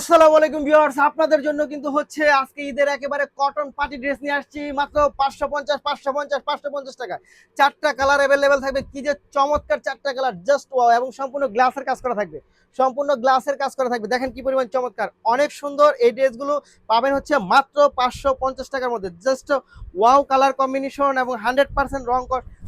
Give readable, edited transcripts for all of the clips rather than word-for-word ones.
আসসালামু আলাইকুম ভিউয়ার্স, আপনাদের জন্য কিন্তু হচ্ছে আজকে ঈদের একেবারে কটন পার্টি ড্রেস নিয়ে আসছি মাত্র 550 টাকা। চারটা কালার अवेलेबल থাকবে। কি যে চমৎকার চারটা কালার, জাস্ট ওয়াও। এবং সম্পূর্ণ গ্লাসের কাজ করা থাকবে, সম্পূর্ণ গ্লাসের কাজ করা থাকবে। দেখেন কি পরিমাণ চমৎকার, অনেক সুন্দর। এই ড্রেসগুলো পাবেন হচ্ছে মাত্র 550 টাকার মধ্যে। জাস্ট ওয়াও কালার কম্বিনেশন এবং 100% রং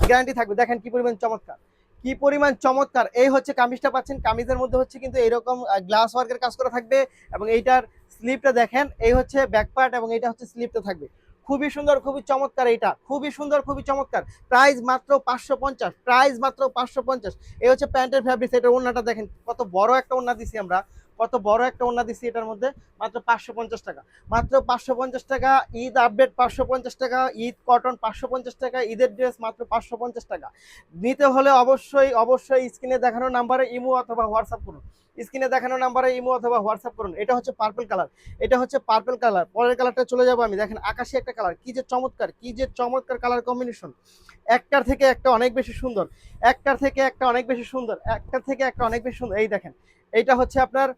গ্যারান্টি থাকবে। দেখেন কি পরিমাণ চমৎকার, কি পরিমাণ চমৎকার। এই হচ্ছে কামিজটা পাচ্ছেন, কামিজের মধ্যে হচ্ছে কিন্তু এরকম গ্লাস ওয়ার্কের কাজ করা থাকবে। এবং এইটার স্লিপটা দেখেন, এই হচ্ছে ব্যাক পার্ট এবং এটা হচ্ছে স্লিপটা থাকবে। খুবই সুন্দর, খুবই চমৎকার, এইটা খুবই সুন্দর, খুবই চমৎকার। প্রাইস মাত্র 550, প্রাইস মাত্র 550। এই হচ্ছে প্যান্টের ফ্যাব্রিক্স। এটা ওড়নাটা দেখেন, কত বড় একটা ওড়না দিছি আমরা, কত বড় একটা ওড়না দিছি এটার মধ্যে। মাত্র 550 টাকা, মাত্র 550 টাকা। ঈদ আপডেট 550 টাকা, ঈদ কটন 550 টাকা, ঈদের ড্রেস মাত্র 550 টাকা। নিতে হলে অবশ্যই অবশ্যই স্ক্রিনে দেখানো নাম্বারে ইমো অথবা হোয়াটসঅ্যাপ করুন, স্ক্রিনে দেখানো নাম্বারে ইমো অথবা হোয়াটসঅ্যাপ করুন। এটা হচ্ছে পার্পল কালার, এটা হচ্ছে পার্পল কালার। পরের কালারটা চলে যাবো আমি। দেখেন আকাশি একটা কালার, কি যে চমৎকার, কি যে চমৎকার কালার কম্বিনেশন। একটার থেকে একটা অনেক বেশি সুন্দর, একটার থেকে একটা অনেক বেশি সুন্দর, একটার থেকে একটা অনেক বেশি সুন্দর। এই দেখেন, এইটা হচ্ছে আপনার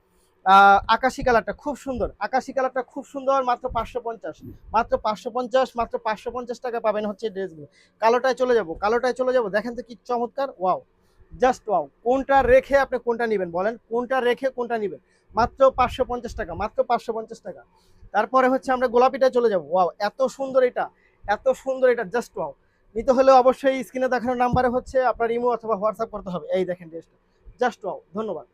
আকাশি কালারটা খুব সুন্দর, আকাশি কালারটা খুব সুন্দর। মাত্র 550, মাত্র 550, মাত্র 550 টাকা পাবেন হচ্ছে ড্রেসগুলো। কালোটায় চলে যাব, কালোটায় চলে যাব। দেখেন তো কি চমৎকার, ওয়াও, জাস্ট ওয়াও। কোনটা রেখে আপনি কোনটা নেবেন বলেন, কোনটা রেখে কোনটা নেবেন? মাত্র 550 টাকা, মাত্র 550 টাকা। তারপরে হচ্ছে আমরা গোলাপিটা চলে যাব। ওয়াও, এত সুন্দর এটা, এত সুন্দর এটা, জাস্ট ওয়াও। নিতে হলে অবশ্যই স্ক্রিনে দেখানো নাম্বারে হচ্ছে আপনার ইমো অথবা হোয়াটসঅ্যাপ করতে হবে। এই দেখেন ড্রেসটা, জাস্ট ওয়াও। ধন্যবাদ।